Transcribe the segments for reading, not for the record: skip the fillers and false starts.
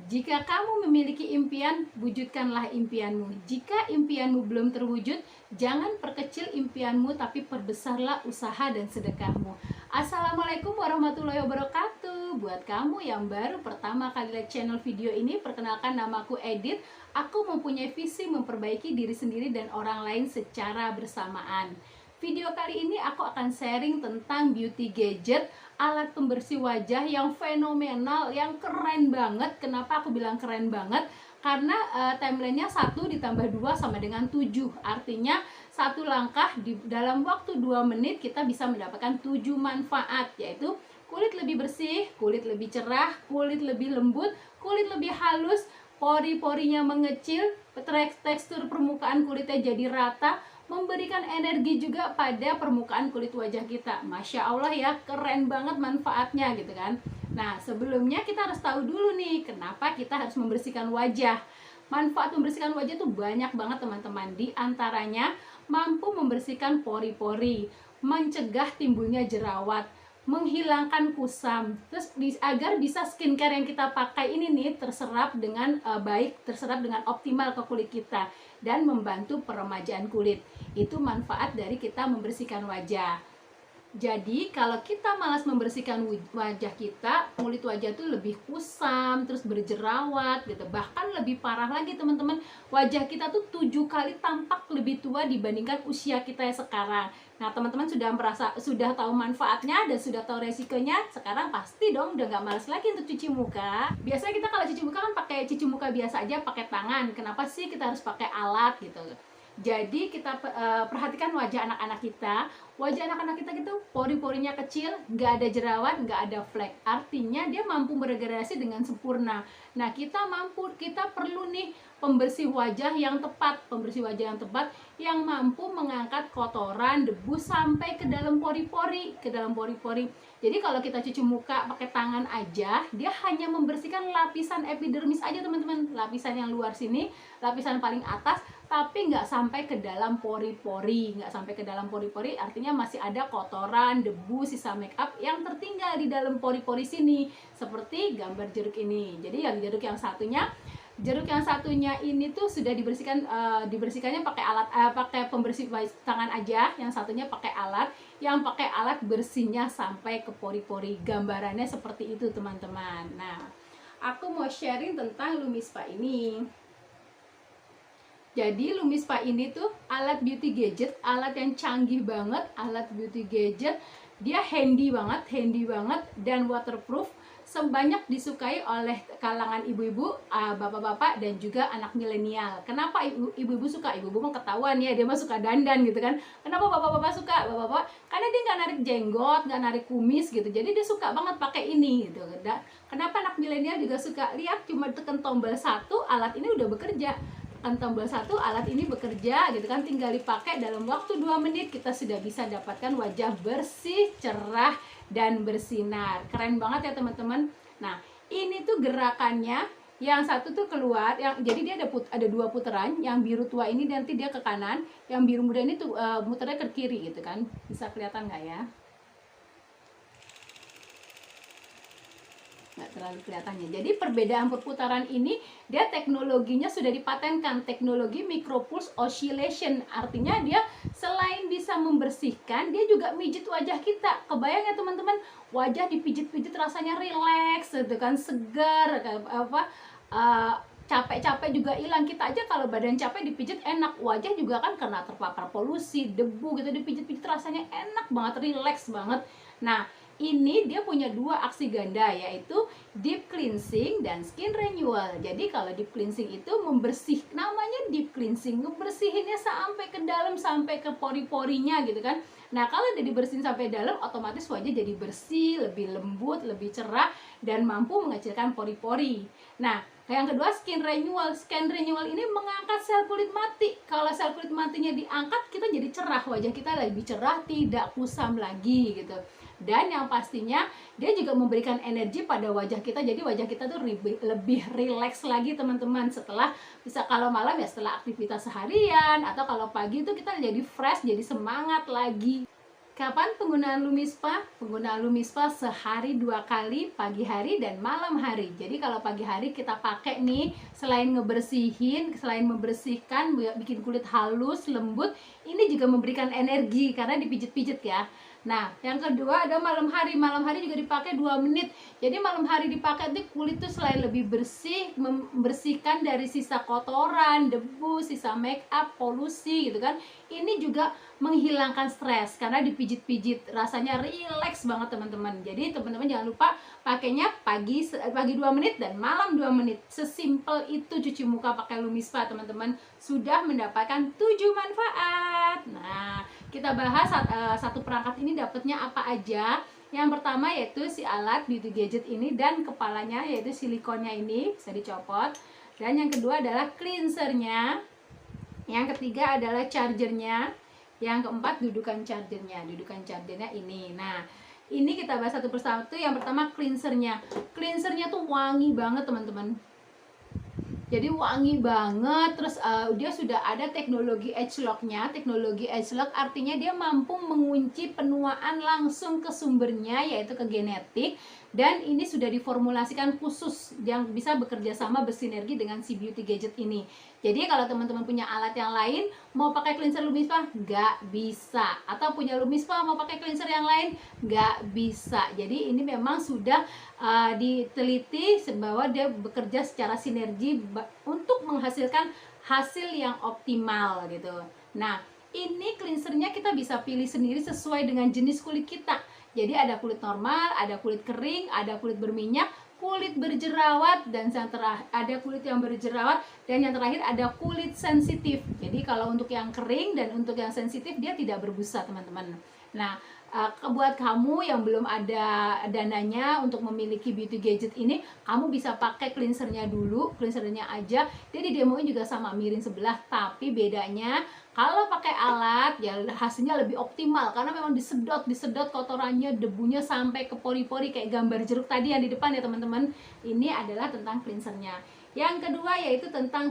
Jika kamu memiliki impian, wujudkanlah impianmu. Jika impianmu belum terwujud, jangan perkecil impianmu, tapi perbesarlah usaha dan sedekahmu. Assalamualaikum warahmatullahi wabarakatuh. Buat kamu yang baru pertama kali lihat channel video ini, perkenalkan, namaku Edith. Aku mempunyai visi memperbaiki diri sendiri dan orang lain secara bersamaan. Video kali ini aku akan sharing tentang beauty gadget, alat pembersih wajah yang fenomenal, yang keren banget. Kenapa aku bilang keren banget? Karena timelinenya 1 ditambah 2 sama dengan 7. Artinya satu langkah dalam waktu 2 menit kita bisa mendapatkan 7 manfaat, yaitu kulit lebih bersih, kulit lebih cerah, kulit lebih lembut, kulit lebih halus, pori-porinya mengecil, tekstur permukaan kulitnya jadi rata, memberikan energi juga pada permukaan kulit wajah kita. Masya Allah ya, keren banget manfaatnya gitu kan. Nah, sebelumnya kita harus tahu dulu nih, kenapa kita harus membersihkan wajah. Manfaat membersihkan wajah itu banyak banget teman-teman. Di antaranya mampu membersihkan pori-pori, mencegah timbulnya jerawat, menghilangkan kusam, terus agar bisa skincare yang kita pakai ini nih terserap dengan baik, terserap dengan optimal ke kulit kita, dan membantu peremajaan kulit. Itu manfaat dari kita membersihkan wajah. Jadi kalau kita malas membersihkan wajah kita, kulit wajah tuh lebih kusam, terus berjerawat gitu. Bahkan lebih parah lagi teman-teman, wajah kita tuh 7 kali tampak lebih tua dibandingkan usia kita yang sekarang. Nah teman-teman sudah tahu manfaatnya dan sudah tahu resikonya. Sekarang pasti dong udah gak malas lagi untuk cuci muka. Biasanya kita kalau cuci muka kan pakai cuci muka biasa aja, pakai tangan. Kenapa sih kita harus pakai alat gitu? Jadi kita perhatikan wajah anak-anak kita. Wajah anak-anak kita gitu, pori-porinya kecil, nggak ada jerawat, nggak ada flek. Artinya dia mampu beregenerasi dengan sempurna. Nah, kita perlu nih pembersih wajah yang tepat. Pembersih wajah yang tepat yang mampu mengangkat kotoran, debu sampai ke dalam pori-pori, Jadi kalau kita cuci muka pakai tangan aja, dia hanya membersihkan lapisan epidermis aja teman-teman. Lapisan yang luar sini, lapisan paling atas, tapi nggak sampai ke dalam pori-pori. Artinya masih ada kotoran, debu, sisa make up yang tertinggal di dalam pori-pori sini, seperti gambar jeruk ini. Jadi yang jeruk yang satunya ini tuh sudah dibersihkannya pakai alat, pakai pembersih tangan aja. Yang satunya pakai alat, yang pakai alat bersihnya sampai ke pori-pori. Gambarannya seperti itu teman-teman. Nah, aku mau sharing tentang LumiSpa ini. Jadi LumiSpa ini tuh alat beauty gadget, alat yang canggih banget, alat beauty gadget. Dia handy banget dan waterproof. Sebanyak disukai oleh kalangan ibu-ibu, bapak-bapak, dan juga anak milenial. Kenapa ibu-ibu suka? Ibu-ibu mah ketahuan ya, dia mah suka dandan gitu kan. Kenapa bapak-bapak suka? Bapak-bapak karena dia nggak narik jenggot, nggak narik kumis gitu. Jadi dia suka banget pakai ini gitu. Kenapa anak milenial juga suka? Lihat, cuma tekan tombol 1, alat ini udah bekerja. Tombol 1, alat ini bekerja gitu kan, tinggal dipakai dalam waktu 2 menit kita sudah bisa dapatkan wajah bersih, cerah, dan bersinar. Keren banget ya teman-teman. Nah, ini tuh gerakannya, yang satu tuh keluar, jadi dia ada 2 putaran. Yang biru tua ini nanti dia ke kanan, yang biru muda ini tuh muternya ke kiri gitu kan. Bisa kelihatan nggak ya? Nggak terlalu kelihatannya. Jadi perbedaan perputaran ini, dia teknologinya sudah dipatenkan, teknologi micropulse oscillation. Artinya dia selain bisa membersihkan, dia juga mijit wajah kita. Kebayang ya teman-teman, wajah dipijit-pijit rasanya rileks gitu kan, segar, capek-capek juga hilang. Kita aja kalau badan capek dipijit enak, wajah juga kan karena terpapar polusi, debu gitu, dipijit-pijit rasanya enak banget, rileks banget. Nah, ini dia punya 2 aksi ganda, yaitu deep cleansing dan skin renewal. Jadi kalau deep cleansing itu namanya deep cleansing, ngebersihinnya sampai ke dalam, sampai ke pori-porinya gitu kan. Nah, kalau udah dibersihin sampai dalam, otomatis wajah jadi bersih, lebih lembut, lebih cerah, dan mampu mengecilkan pori-pori. Nah, yang kedua skin renewal. Skin renewal ini mengangkat sel kulit mati. Kalau sel kulit matinya diangkat, kita jadi cerah, wajah kita lebih cerah, tidak kusam lagi gitu. Dan yang pastinya dia juga memberikan energi pada wajah kita, jadi wajah kita tuh lebih rileks lagi teman-teman. Setelah kalau malam ya setelah aktivitas seharian, atau kalau pagi itu kita jadi fresh, jadi semangat lagi. Kapan penggunaan Lumispa? Penggunaan Lumispa sehari 2 kali, pagi hari dan malam hari. Jadi kalau pagi hari kita pakai nih, selain ngebersihin, selain membersihkan, bikin kulit halus, lembut, ini juga memberikan energi karena dipijit-pijit ya. Nah, yang kedua ada malam hari. Malam hari juga dipakai 2 menit. Jadi malam hari dipakai nanti kulit tuh selain lebih bersih, membersihkan dari sisa kotoran, debu, sisa make up, polusi gitu kan. Ini juga menghilangkan stres karena dipijit-pijit, rasanya rileks banget teman-teman. Jadi teman-teman jangan lupa pakainya pagi 2 menit dan malam 2 menit. Sesimpel itu cuci muka pakai Lumispa teman-teman, sudah mendapatkan 7 manfaat. Nah, kita bahas satu perangkat ini dapatnya apa aja. Yang pertama yaitu si alat beauty gadget ini dan kepalanya yaitu silikonnya ini bisa dicopot. Dan yang kedua adalah cleansernya. Yang ketiga adalah chargernya. Yang keempat dudukan chargernya. Dudukan chargernya ini. Nah, ini kita bahas satu persatu. Yang pertama cleansernya. Cleansernya tuh wangi banget teman-teman. Jadi wangi banget. Terus dia sudah ada teknologi edge lock-nya. Teknologi edge lock artinya dia mampu mengunci penuaan langsung ke sumbernya, yaitu ke genetik. Dan ini sudah diformulasikan khusus yang bisa bekerja sama bersinergi dengan si beauty gadget ini. Jadi kalau teman-teman punya alat yang lain, mau pakai cleanser Lumispa, nggak bisa. Atau punya Lumispa mau pakai cleanser yang lain, nggak bisa. Jadi ini memang sudah diteliti bahwa dia bekerja secara sinergi untuk menghasilkan hasil yang optimal gitu. Nah, ini cleansernya kita bisa pilih sendiri sesuai dengan jenis kulit kita. Jadi ada kulit normal, ada kulit kering, ada kulit berminyak, kulit berjerawat, dan yang terakhir ada kulit yang berjerawat, dan yang terakhir ada kulit sensitif. Jadi kalau untuk yang kering dan untuk yang sensitif dia tidak berbusa teman-teman. Nah, buat kamu yang belum ada dananya untuk memiliki beauty gadget ini, kamu bisa pakai cleansernya dulu, cleansernya aja. Dia di demoin juga sama miring sebelah, tapi bedanya kalau pakai alat ya hasilnya lebih optimal karena memang disedot kotorannya, debunya sampai ke pori-pori kayak gambar jeruk tadi yang di depan ya teman-teman. Ini adalah tentang cleansernya. Yang kedua yaitu tentang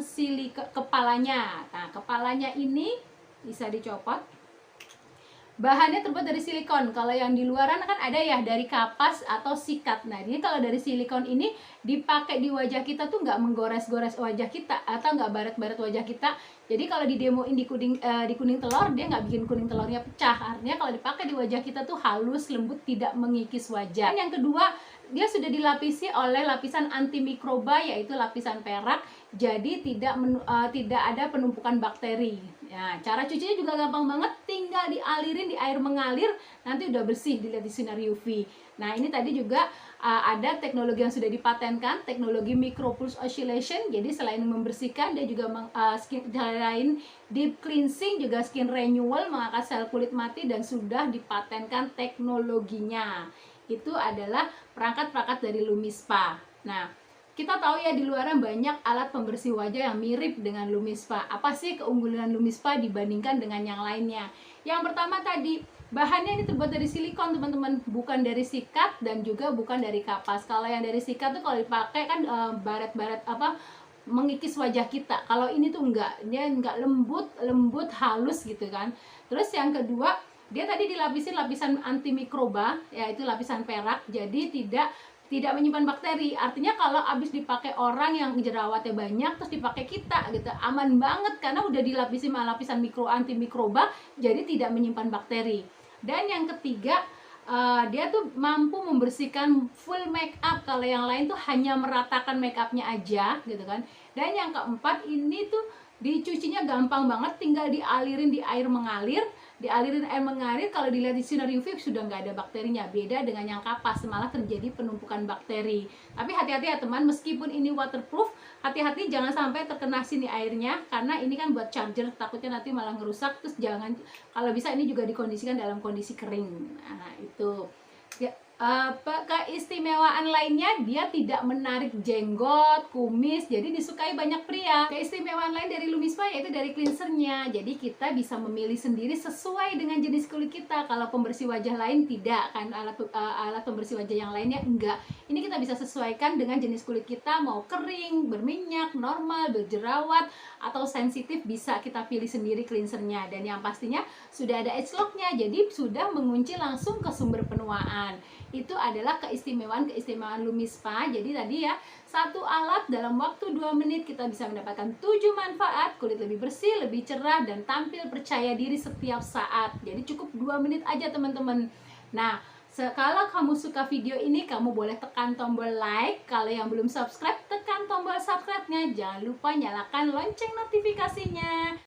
kepalanya. Nah, kepalanya ini bisa dicopot. Bahannya terbuat dari silikon. Kalau yang di luaran kan ada ya dari kapas atau sikat. Nah, ini kalau dari silikon ini dipakai di wajah kita tuh nggak menggores-gores wajah kita atau nggak baret-baret wajah kita. Jadi kalau didemoin di kuning telur, dia nggak bikin kuning telurnya pecah. Artinya kalau dipakai di wajah kita tuh halus, lembut, tidak mengikis wajah. Dan yang kedua, dia sudah dilapisi oleh lapisan antimikroba yaitu lapisan perak. Jadi tidak ada penumpukan bakteri. Ya, cara cucinya juga gampang banget, tinggal dialirin di air mengalir, nanti udah bersih dilihat di sinar UV. Nah, ini tadi juga ada teknologi yang sudah dipatenkan, teknologi micropulse oscillation. Jadi selain membersihkan, dia juga selain deep cleansing, juga skin renewal, mengangkat sel kulit mati, dan sudah dipatenkan teknologinya. Itu adalah perangkat-perangkat dari Lumispa. Nah, kita tahu ya di luaran banyak alat pembersih wajah yang mirip dengan Lumispa. Apa sih keunggulan Lumispa dibandingkan dengan yang lainnya? Yang pertama tadi, bahannya ini terbuat dari silikon teman-teman, bukan dari sikat dan juga bukan dari kapas. Kalau yang dari sikat tuh kalau dipakai kan baret-baret mengikis wajah kita. Kalau ini tuh enggak, dia enggak lembut halus gitu kan. Terus yang kedua, dia tadi dilapisi lapisan antimikroba, yaitu lapisan perak, jadi tidak menyimpan bakteri. Artinya kalau habis dipakai orang yang jerawatnya banyak terus dipakai kita gitu, aman banget karena udah dilapisi sama lapisan antimikroba, jadi tidak menyimpan bakteri. Dan yang ketiga, dia tuh mampu membersihkan full make up. Kalau yang lain tuh hanya meratakan make upnya aja gitu kan. Dan yang keempat, ini tuh dicucinya gampang banget, tinggal dialirin di air mengalir. Kalau dilihat di sinar UV sudah nggak ada bakterinya. Beda dengan yang kapas, malah terjadi penumpukan bakteri. Tapi hati-hati ya teman, meskipun ini waterproof, hati-hati jangan sampai terkena sini airnya, karena ini kan buat charger, takutnya nanti malah ngerusak. Terus jangan, kalau bisa ini juga dikondisikan dalam kondisi kering. Nah itu ya, Keistimewaan lainnya, dia tidak menarik jenggot, kumis, jadi disukai banyak pria. Keistimewaan lain dari Lumispa yaitu dari cleansernya. Jadi kita bisa memilih sendiri sesuai dengan jenis kulit kita. Kalau pembersih wajah lain tidak kan, alat pembersih wajah yang lainnya enggak. Ini kita bisa sesuaikan dengan jenis kulit kita, mau kering, berminyak, normal, berjerawat, atau sensitif, bisa kita pilih sendiri cleansernya. Dan yang pastinya sudah ada edge lock-nya, jadi sudah mengunci langsung ke sumber penuaan. Itu adalah keistimewaan Lumispa. Jadi tadi ya, satu alat dalam waktu 2 menit kita bisa mendapatkan 7 manfaat, kulit lebih bersih, lebih cerah, dan tampil percaya diri setiap saat. Jadi cukup 2 menit aja teman-teman. Nah, kalau kamu suka video ini, kamu boleh tekan tombol like. Kalau yang belum subscribe, tekan tombol subscribe-nya. Jangan lupa nyalakan lonceng notifikasinya.